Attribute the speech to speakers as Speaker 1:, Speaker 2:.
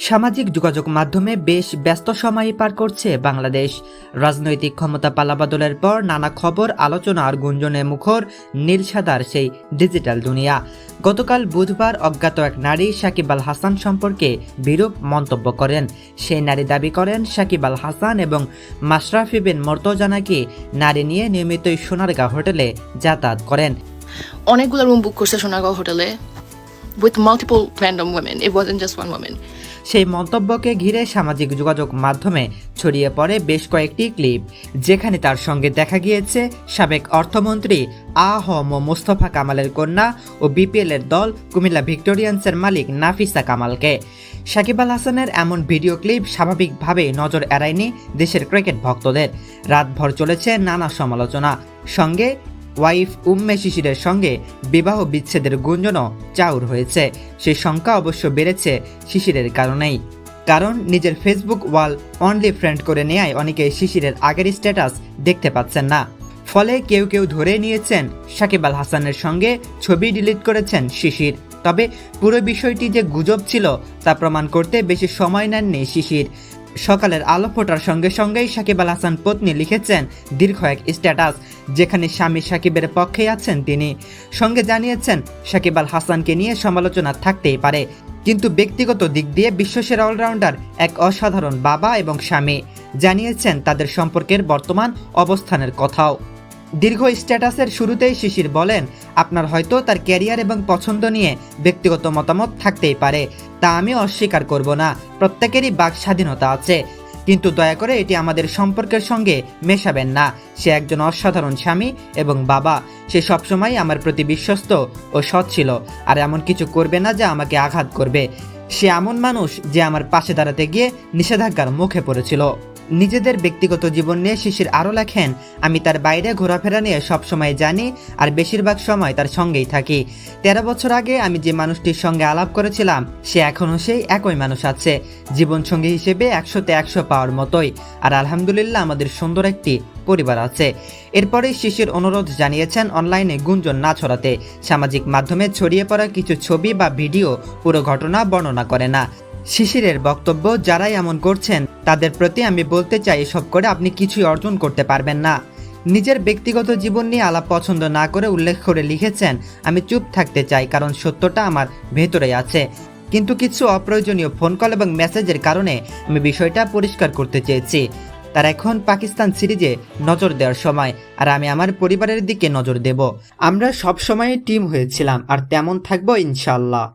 Speaker 1: সামাজিক যোগাযোগ মাধ্যমে বেশ ব্যস্ত সময় পার করছে বাংলাদেশ। রাজনৈতিক ক্ষমতা পালাবদলের পর নানা খবর, আলোচনা আর গুঞ্জনে মুখর নীল সাদার সেই ডিজিটাল দুনিয়া। গতকাল বুধবার অজ্ঞাত এক নারী সাকিব আল হাসান সম্পর্কে বিরূপ মন্তব্য করেন। সেই নারী দাবি করেন সাকিব আল হাসান এবং মাশরাফি বিন মুর্তজা নাকি নারী নিয়ে নিয়মিতই সোনারগাঁও হোটেলে যাতায়াত করেন।
Speaker 2: অনেকগুলো রুম বুক করছে সোনারগাঁও হোটেলে with multiple random women. It wasn't just one woman.
Speaker 1: সেই মন্তব্যকে ঘিরে সামাজিক যোগাযোগ মাধ্যমে ছড়িয়ে পড়ে বেশ কয়েকটি ক্লিপ, যেখানে তার সঙ্গে দেখা গিয়েছে সাবেক অর্থমন্ত্রী আ.হ.ম মোস্তফা কামালের কন্যা ও বিপিএলের দল কুমিল্লা ভিক্টোরিয়ান্সের মালিক নাফিসা কামালকে। সাকিব আল হাসানের এমন ভিডিও ক্লিপ স্বাভাবিকভাবেই নজর এড়ায়নি দেশের ক্রিকেট ভক্তদের। রাতভর চলেছে নানা সমালোচনা, সঙ্গে ওয়াইফ উম্মে শিশিরের সঙ্গে বিবাহ বিচ্ছেদের গুঞ্জনও চাউর হয়েছে। সেই সংখ্যা অবশ্য বেড়েছে শিশিরের কারণেই, কারণ নিজের ফেসবুক ওয়াল অনলি ফ্রেন্ড করে নেয় অনেকে শিশিরের আগের স্ট্যাটাস দেখতে পাচ্ছেন না। ফলে কেউ কেউ ধরে নিয়েছেন সাকিব আল হাসানের সঙ্গে ছবি ডিলিট করেছেন শিশির। তবে পুরো বিষয়টি যে গুজব ছিল তা প্রমাণ করতে বেশি সময় নেননি শিশির। সকালের আলো ফোটার সঙ্গে সঙ্গেই সাকিব আল হাসান পত্নী লিখেছেন দীর্ঘ এক স্ট্যাটাস, যেখানে স্বামী সাকিবের পক্ষে আছেন তিনি। সঙ্গে জানিয়েছেন সাকিব আল হাসানকে নিয়ে সমালোচনা থাকতেই পারে, কিন্তু ব্যক্তিগত দিক দিয়ে বিশ্বসেরা অলরাউন্ডার এক অসাধারণ বাবা এবং স্বামী। জানিয়েছেন তাদের সম্পর্কের বর্তমান অবস্থানের কথাও। দীর্ঘ স্ট্যাটাসের শুরুতেই শিশির বলেন, আপনার হয়তো তার ক্যারিয়ার এবং পছন্দ নিয়ে ব্যক্তিগত মতামত থাকতেই পারে, তা আমি অস্বীকার করব না। প্রত্যেকেরই বাক স্বাধীনতা আছে, কিন্তু দয়া করে এটি আমাদের সম্পর্কের সঙ্গে মেশাবেন না। সে একজন অসাধারণ স্বামী এবং বাবা। সে সবসময় আমার প্রতি বিশ্বস্ত ও সৎ ছিল, আর এমন কিছু করবে না যা আমাকে আঘাত করবে। সে এমন মানুষ যে আমার পাশে দাঁড়াতে গিয়ে নিষেধাজ্ঞার মুখে পড়েছিল। নিজেদের ব্যক্তিগত জীবন নিয়ে শিশির আরও লেখেন, আমি তার বাইরে ঘোরাফেরা নিয়ে সবসময় জানি আর বেশিরভাগ সময় তার সঙ্গেই থাকি। 13 বছর আগে আমি যে মানুষটির সঙ্গে আলাপ করেছিলাম সে এখনও সেই একই মানুষ আছে, জীবনসঙ্গী হিসেবে 100তে 100 পাওয়ার মতোই। আর আলহামদুলিল্লাহ আমাদের সুন্দর একটি পরিবার আছে। এরপরেই শিশির অনুরোধ জানিয়েছেন অনলাইনে গুঞ্জন না ছড়াতে। সামাজিক মাধ্যমে ছড়িয়ে পড়া কিছু ছবি বা ভিডিও পুরো ঘটনা বর্ণনা করে না। শিশিরের বক্তব্য, যারাই এমন করছেন তাদের প্রতি আমি বলতে চাই, এসব করে আপনি কিছুই অর্জন করতে পারবেন না। নিজের ব্যক্তিগত জীবন নিয়ে আলাপ পছন্দ না করে উল্লেখ করে লিখেছেন, আমি চুপ থাকতে চাই কারণ সত্যটা আমার ভেতরেই আছে, কিন্তু কিছু অপ্রয়োজনীয় ফোন কল এবং মেসেজের কারণে আমি বিষয়টা পরিষ্কার করতে চেয়েছি। তার এখন পাকিস্তান সিরিজে নজর দেওয়ার সময়, আর আমি আমার পরিবারের দিকে নজর দেব। আমরা সব সময় টিম হয়েছিলাম আর তেমন থাকবো ইনশাআল্লাহ।